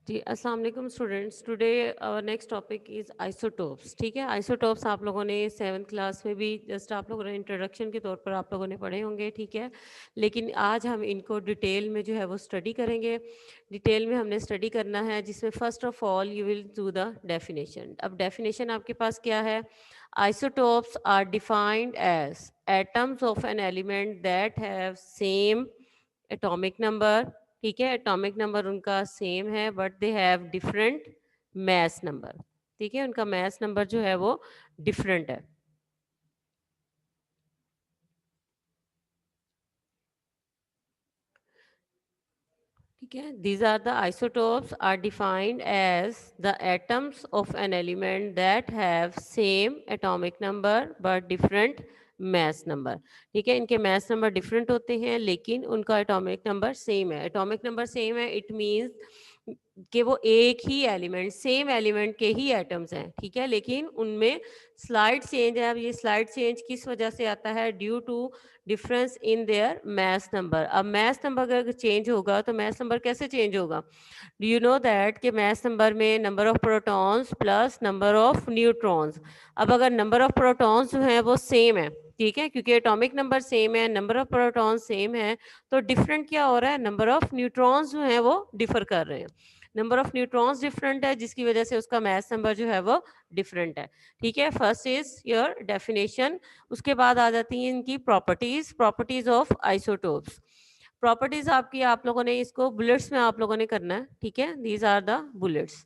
जी अस्सलाम वालेकुम students. Today our next topic is isotopes. ठीक है, आइसोटोप्स आप लोगों ने 7th क्लास में भी जस्ट आप लोगों ने इंट्रोडक्शन के तौर पर आप लोगों ने पढ़े होंगे। ठीक है, लेकिन आज हम इनको डिटेल में जो है वो स्टडी करेंगे। डिटेल में हमने स्टडी करना है, जिसमें first of all you will do the definition. अब डेफिनेशन आपके पास क्या है? Isotopes are defined as atoms of an element that have same atomic number. ठीक है, एटॉमिक नंबर उनका सेम है but they have different mass number. ठीक है, उनका मैस नंबर जो है वो डिफरेंट है। ठीक है, these are the isotopes are defined as the atoms of an element that have same atomic number but different mass number। ठीक है, इनके mass number different होते हैं लेकिन उनका atomic number same है। atomic number same है, it means कि वो एक ही एलिमेंट, सेम एलिमेंट के ही एटम्स हैं। ठीक है, लेकिन उनमें स्लाइड चेंज है। अब ये स्लाइड चेंज किस वजह से आता है? Due to difference in their mass number. अब मैस नंबर अगर चेंज होगा तो मैस नंबर कैसे चेंज होगा? डू यू नो दैट कि मैस नंबर में number of protons plus number of neutrons. अब अगर नंबर ऑफ प्रोटॉन्स जो है वो सेम है, ठीक है, क्योंकि एटॉमिक नंबर सेम है, नंबर ऑफ प्रोटॉन्स सेम है, तो डिफरेंट क्या हो रहा है? नंबर ऑफ न्यूट्रॉन्स जो है वो डिफर कर रहे हैं। नंबर ऑफ न्यूट्रॉन्स डिफरेंट है, जिसकी वजह से उसका मैस नंबर जो है वो डिफरेंट है। ठीक है, फर्स्ट इज योर डेफिनेशन। उसके बाद आ जाती हैं इनकी properties. Properties of isotopes. Properties आपकी, आप लोगों ने इसको बुलेट्स में आप लोगों ने करना है। ठीक है, these are the bullets.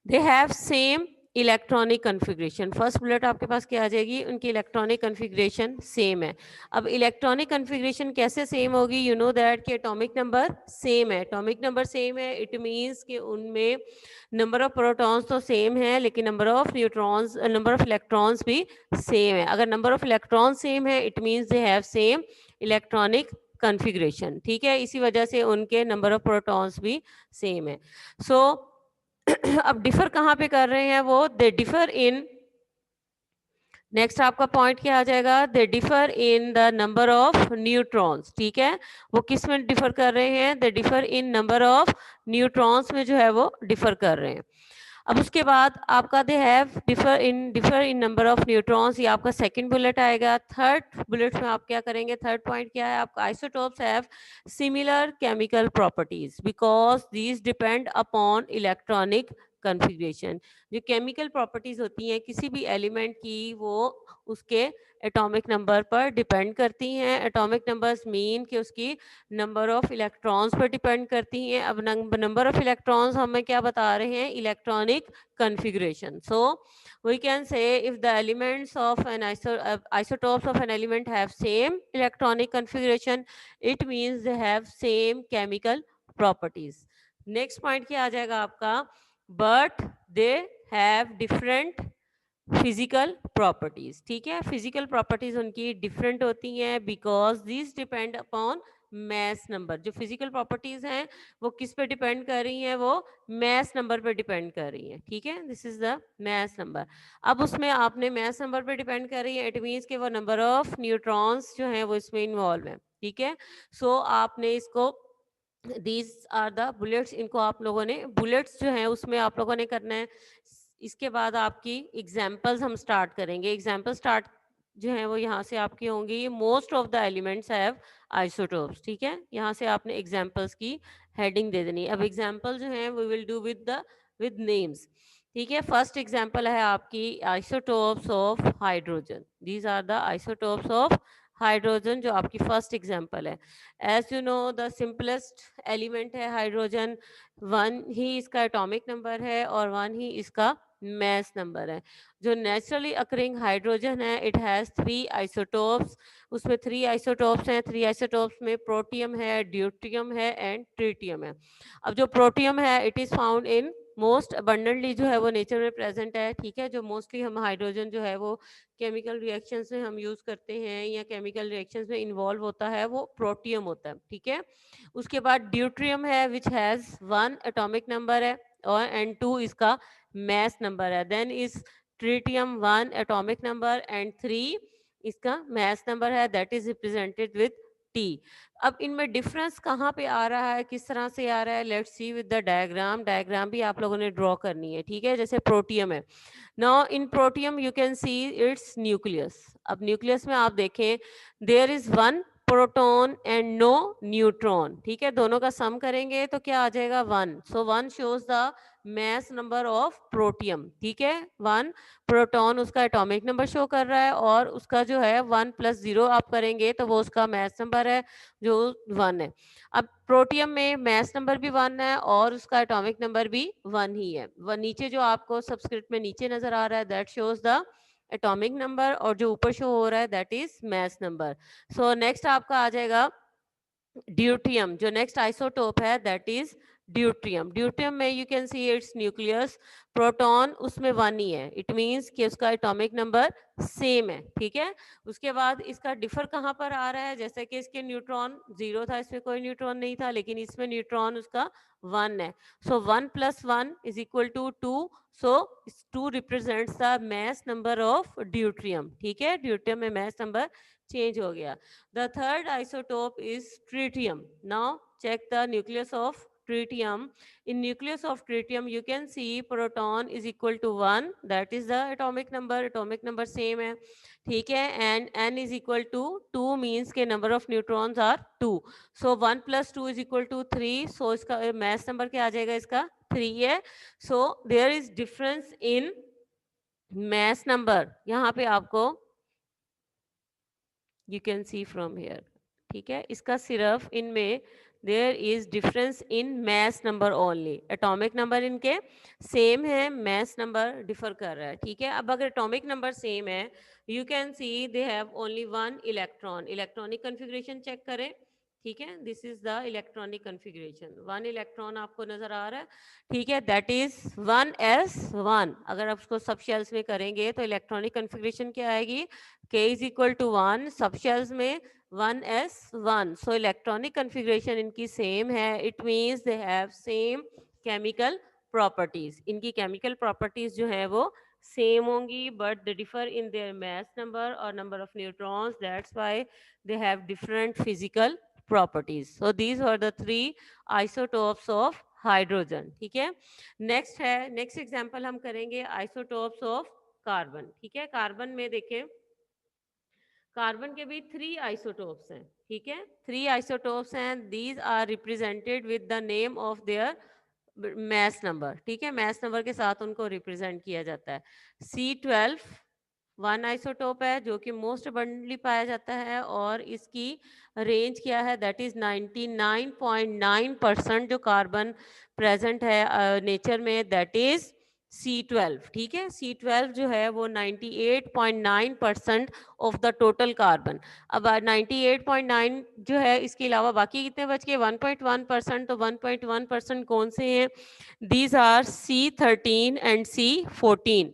They have same electronic configuration. First bullet आपके पास क्या आ जाएगी? उनकी इलेक्ट्रॉनिक कन्फिग्रेशन सेम है। अब इलेक्ट्रॉनिक कन्फिग्रेशन कैसे सेम होगी? यू नो दैट कि एटॉमिक नंबर सेम है। एटॉमिक नंबर सेम है, इट मीन्स कि उनमें नंबर ऑफ प्रोटॉन्स तो सेम है लेकिन number of neutrons, number of electrons भी सेम है। अगर नंबर ऑफ इलेक्ट्रॉन सेम है, it means they have same electronic configuration. ठीक है, इसी वजह से उनके नंबर ऑफ प्रोटॉन्स भी सेम है। सो अब डिफर कहाँ पे कर रहे हैं वो? दे डिफर इन, नेक्स्ट आपका पॉइंट क्या आ जाएगा? दे differ in the number of neutrons. ठीक है, वो किस में डिफर कर रहे हैं? दे differ in number of neutrons में जो है वो डिफर कर रहे हैं। अब उसके बाद आपका they have differ in number of neutrons, ये आपका सेकंड बुलेट आएगा। थर्ड बुलेट में आप क्या करेंगे? थर्ड पॉइंट क्या है आपका? Isotopes have similar chemical properties because these depend upon electronic configuration. जो केमिकल प्रॉपर्टीज होती हैं किसी भी एलिमेंट की, वो उसके एटॉमिक नंबर पर डिपेंड करती हैं। एटॉमिक नंबर्स मीन कि उसकी नंबर ऑफ इलेक्ट्रॉन्स पर डिपेंड करती हैं। अब नंबर ऑफ इलेक्ट्रॉन्स हमें क्या बता रहे हैं? Electronic configuration. So we can say if the elements of an isotopes of an element have same electronic configuration, it means they have same chemical properties। Next point क्या आ जाएगा आपका? But they have different physical properties. ठीक है, physical properties उनकी different होती हैं because this depend upon mass number. जो physical properties हैं वो किस पे डिपेंड कर रही हैं? वो मैस नंबर पे डिपेंड कर रही हैं। ठीक है, this is the mass number. अब उसमें आपने मैस नंबर पे डिपेंड कर रही है, इट मीन्स कि वो नंबर ऑफ न्यूट्रॉन्स जो हैं वो इसमें इन्वॉल्व हैं। ठीक है, सो आपने इसको, दीज आर द बुलेट्स, इनको आप लोगों ने बुलेट्स जो हैं उसमें आप लोगों ने करना है। इसके बाद आपकी एग्जाम्पल्स हम स्टार्ट करेंगे। एग्जाम्पल स्टार्ट जो है वो यहाँ से आपकी होंगी। Most of the elements have isotopes. ठीक है, यहाँ से आपने एग्जाम्पल्स की हेडिंग दे देनी। अब एग्जाम्पल जो है we will do with names. ठीक है, फर्स्ट एग्जाम्पल है आपकी isotopes of hydrogen. These are the isotopes of hydrogen, जो आपकी फर्स्ट एग्जाम्पल है। As you know the simplest element है हाइड्रोजन। 1 ही इसका एटॉमिक नंबर है और 1 ही इसका मैस नंबर है। जो नेचुरली अकरिंग हाइड्रोजन है, इट हैज़ 3 आइसोटोप्स। उसमें 3 आइसोटोप्स हैं। 3 आइसोटोप्स में प्रोटियम है, ड्यूटियम है एंड ट्रिटियम है। अब जो प्रोटियम है, it is found in most abundantly, जो है वो नेचर में प्रेजेंट है। ठीक है, जो मोस्टली हम हाइड्रोजन जो है वो केमिकल रिएक्शंस में हम यूज़ करते हैं या केमिकल रिएक्शंस में इन्वॉल्व होता है, वो प्रोटियम होता है। ठीक है, उसके बाद ड्यूट्रियम है विच हैज़ 1 एटॉमिक नंबर है और एंड 2 इसका मैस नंबर है। Then is tritium 1 atomic number and 3 इसका मैस नंबर है, that is represented with T. अब इनमें डिफरेंस कहाँ पे आ रहा है, किस तरह से आ रहा है, let's see with the diagram. Diagram भी आप लोगों ने ड्रॉ करनी है, ठीक है। जैसे प्रोटियम है, now in protium you can see its nucleus. अब न्यूक्लियस में आप देखें there is one proton and no neutron, ठीक है। दोनों का सम करेंगे तो क्या आ जाएगा, one. So one shows the mass number of protium, ठीक है। वन प्रोटॉन उसका एटॉमिक नंबर शो कर रहा है, और उसका जो है 1+0 आप करेंगे तो वो उसका मैस नंबर है जो 1 है। अब प्रोटियम में मैस नंबर भी 1 है और उसका एटॉमिक नंबर भी 1 ही है। वह नीचे जो आपको सबस्क्रिप्ट में नीचे नजर आ रहा है that shows the atomic number, और जो ऊपर शो हो रहा है that is mass number. So next आपका आ जाएगा ड्यूट्रियम। जो नेक्स्ट आइसोटोप है दैट इज ड्यूट्रियम। ड्यूट्रियम में you can see its nucleus, proton उसमें 1 ही है, इट मींस कि उसका एटॉमिक नंबर सेम है, ठीक है। उसके बाद इसका डिफर कहाँ पर आ रहा है, जैसे कि इसके न्यूट्रॉन 0 था, इसमें कोई न्यूट्रॉन नहीं था, लेकिन इसमें न्यूट्रॉन उसका 1 है। So 1+1 is equal to 2। So 2 represents the mass number of deuterium, ठीक है। ड्यूट्रियम में मैस नंबर चेंज हो गया। The third isotope is tritium. Now check the nucleus of tritium. In nucleus of tritium, you can see proton is equal to 1. That is the atomic number. Atomic number same है, ठीक है। And n is equal to 2 means के number of neutrons are 2. So 1+2 is equal to 3. So इसका mass number क्या आ जाएगा, इसका 3 है। So there is difference in mass number. यहाँ पे आपको you can see from here, ठीक है। इसका सिर्फ इनमें there is difference in mass number only. Atomic number इनके सेम है, मैस नंबर डिफर कर रहा है, ठीक है। अब अगर एटॉमिक नंबर सेम है you can see they have only 1 electron. Electronic configuration check करें, ठीक है। This is the electronic configuration, 1 electron आपको नजर आ रहा है, ठीक है। That is 1s1। अगर आप उसको सब शेल्स में करेंगे तो इलेक्ट्रॉनिक कन्फिग्रेशन क्या आएगी, K is equal to 1, सब शेल्स में 1s1। सो इलेक्ट्रॉनिक कन्फिग्रेशन इनकी सेम है, it means they have same chemical properties. इनकी केमिकल प्रॉपर्टीज जो है वो सेम होंगी, but they differ in their mass number और number of neutrons, that's why they have different physical properties. So these are the 3 isotopes of hydrogen, ठीक है। Next है, next example हम करेंगे आइसोटोप्स ऑफ कार्बन, ठीक है। Carbon में देखें, कार्बन के भी 3 आइसोटोप्स हैं, ठीक है। 3 आइसोटोप्स हैं, these are represented with the name of their mass number, ठीक है। मैस नंबर के साथ उनको रिप्रेजेंट किया जाता है। C12 1 आइसोटोप है जो कि मोस्ट अबंडेंटली पाया जाता है, और इसकी रेंज क्या है, दैट इज 99.9% जो कार्बन प्रेजेंट है नेचर में, दैट इज C12, ठीक है। C12 जो है वो 98.9% ऑफ द टोटल कार्बन। अब 98.9 जो है, इसके अलावा बाकी कितने बच गए, 1.1%। तो 1.1% कौन से हैं, these are C13 and C14।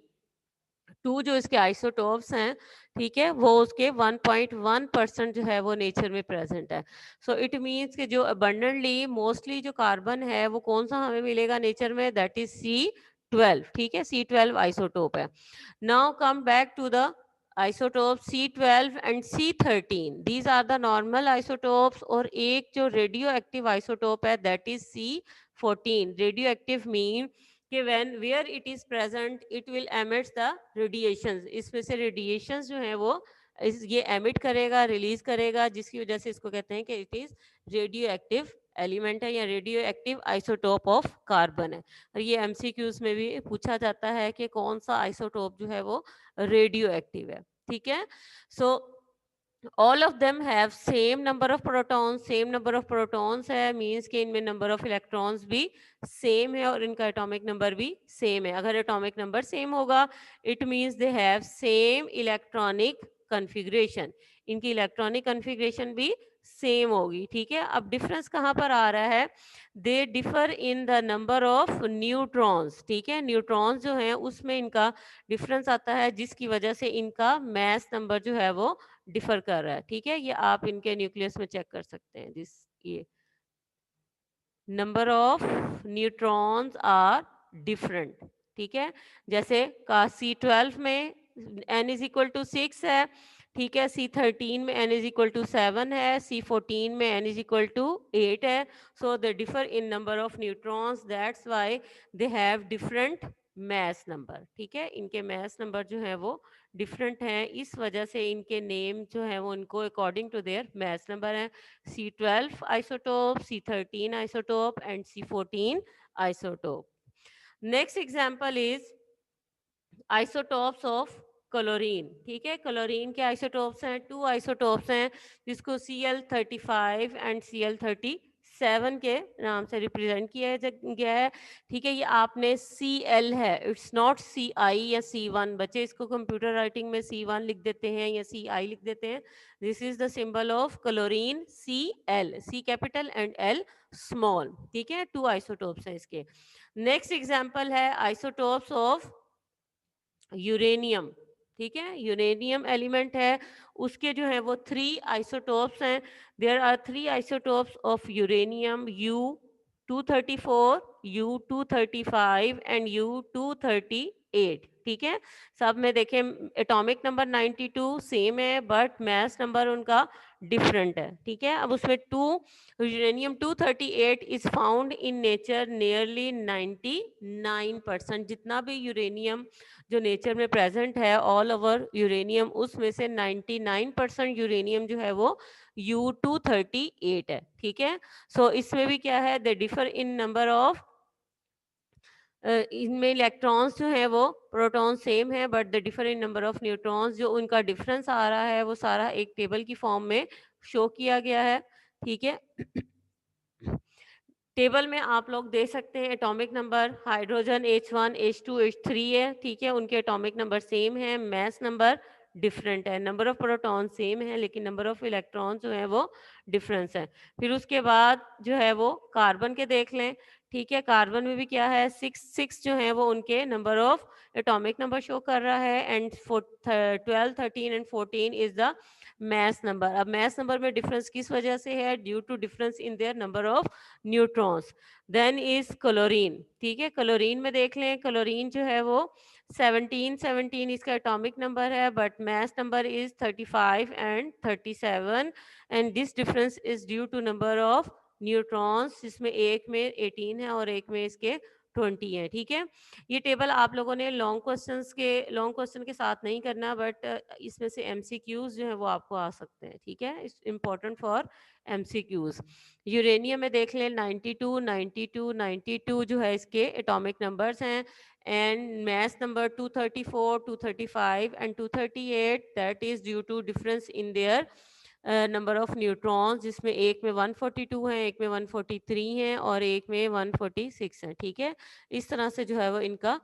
2 जो इसके आइसोटोप्स हैं, ठीक है, वो उसके 1.1% जो है वो नेचर में प्रेजेंट है। सो इट मीन्स कि जो अबंडेंटली मोस्टली जो कार्बन है वो कौन सा हमें मिलेगा नेचर में, दैट इज C12, ठीक है। C12 आइसोटोप है। Now come back to the isotope C12 and C13, these are the normal isotopes. और एक जो रेडियो एक्टिव आइसोटोप है that is C14। Radioactive mean कि when where it is present it will emits the radiations। इसमें से radiations जो है वो ये एमिट करेगा, रिलीज करेगा, जिसकी वजह से इसको कहते हैं कि it is radio active element है या radio active isotope of carbon है। और ये एमसीक्यूज में भी पूछा जाता है कि कौन सा आइसोटोप जो है वो रेडियो एक्टिव है, ठीक है। सो all of them have same number of protons, same number of protons है, means कि इनमें number of electrons भी same है और इनका atomic number भी same है। अगर atomic number same होगा it means they have same electronic configuration, इनकी electronic configuration भी सेम होगी, ठीक है। अब डिफरेंस कहाँ पर आ रहा है, दे differ in the number of neutrons, ठीक है। न्यूट्रॉन्स जो हैं उसमें इनका डिफरेंस आता है, जिसकी वजह से इनका मैस नंबर जो है वो डिफर कर रहा है, ठीक है। ये आप इनके न्यूक्लियस में चेक कर सकते हैं, दिस ये number of neutrons are different, ठीक है। जैसे का C12 में n इज इक्वल टू 6 है, ठीक है। C13 में n इज इक्वल टू 7 है, C14 में n इज इक्वल टू 8 है। So they differ in number of neutrons, that's why they have different mass number. ठीक है, इनके मैस नंबर जो है वो डिफरेंट हैं, इस वजह से इनके नेम जो है वो इनको according to their mass number है। C12 isotope, C13 isotope and C14 isotope. Next example is isotopes of chlorine. ठीक है, क्लोरीन के आइसोटोप्स हैं, 2 आइसोटोप्स हैं जिसको Cl35 एंड Cl37 के नाम से रिप्रेजेंट किया गया है। ठीक है, ये आपने Cl है, इट्स नॉट Ci या C1। बच्चे इसको कंप्यूटर राइटिंग में C1 लिख देते हैं या Ci लिख देते हैं। This is the symbol of chlorine, Cl, C capital and L small. ठीक है, 2 आइसोटोप्स हैं इसके। नेक्स्ट एग्जाम्पल है आइसोटोप्स ऑफ यूरेनियम। ठीक है, यूरेनियम एलिमेंट है, उसके जो है वो 3 आइसोटोप्स हैं। There are 3 isotopes of uranium, U234, U235 and U238। ठीक है, सब में देखें एटॉमिक नंबर 92 सेम है बट मैस नंबर उनका डिफरेंट है। ठीक है, अब उसमें uranium 238 is found in nature nearly 99%। जितना भी यूरेनियम जो नेचर में प्रेजेंट है ऑल ओवर यूरेनियम, उसमें से 99% यूरेनियम जो है वो U238 है। ठीक है, सो इसमें भी क्या है, दे डिफर इन नंबर ऑफ, इनमें इलेक्ट्रॉन्स जो है वो प्रोटॉन सेम है but the differ in number of neutrons. जो उनका डिफरेंस आ रहा है वो सारा एक टेबल की फॉर्म में शो किया गया है। ठीक है, टेबल में आप लोग दे सकते हैं atomic number, hydrogen H1 H2 H3 है। ठीक है, उनके एटॉमिक नंबर सेम है, मैस नंबर डिफरेंट है, नंबर ऑफ प्रोटॉन सेम है लेकिन नंबर ऑफ इलेक्ट्रॉन जो है वो डिफरेंस है। फिर उसके बाद जो है वो कार्बन के देख लें। ठीक है, कार्बन में भी क्या है, 6 जो है वो उनके number of atomic number show कर रहा है and 12 13 and 14 is the mass number. अब मैस नंबर में डिफरेंस किस वजह से है, due to difference in their number of neutrons. Then is chlorine. ठीक है, क्लोरीन में देख लें, क्लोरीन जो है वो 17 इसका एटॉमिक नंबर है but mass number is 35 and 37 and this difference is due to number of neutrons, जिसमें एक में 18 है और एक में इसके 20 है। ठीक है, ये टेबल आप लोगों ने लॉन्ग क्वेश्चन के साथ नहीं करना बट इसमें से एमसीक्यूज जो है वो आपको आ सकते हैं। ठीक है, it's important for MCQs. Uranium में देख लें 92 जो है इसके एटॉमिक नंबर्स हैं and mass number 234 235 and 238, that is due to difference in their number of neutrons, जिसमें एक में 142 हैं, एक में 143 हैं और एक में 146 हैं। ठीक है, इस तरह से जो है वो इनका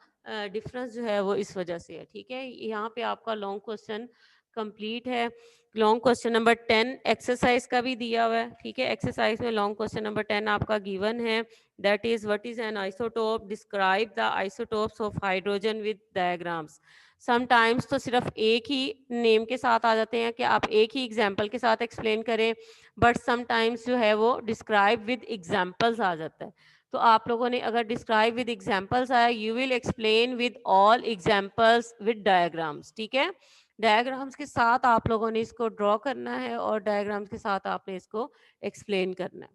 डिफरेंस जो है वो इस वजह से है। ठीक है, यहाँ पे आपका लॉन्ग क्वेश्चन कंप्लीट है। लॉन्ग क्वेश्चन नंबर 10 एक्सरसाइज का भी दिया हुआ है। ठीक है, एक्सरसाइज में लॉन्ग क्वेश्चन नंबर 10 आपका गिवन है, that is what is an isotope, describe the isotopes of hydrogen with diagrams. Sometimes तो सिर्फ एक ही नेम के साथ आ जाते हैं कि आप एक ही एग्जाम्पल के साथ एक्सप्लेन करें, बट समटाइम्स जो है वो डिस्क्राइब विद एग्जाम्पल्स आ जाता है। तो आप लोगों ने अगर डिस्क्राइब विद एग्जाम्पल्स आया, you will explain with all examples with diagrams. ठीक है, डायग्राम्स के साथ आप लोगों ने इसको ड्रॉ करना है और डायग्राम्स के साथ आपने इसको एक्सप्लेन करना है।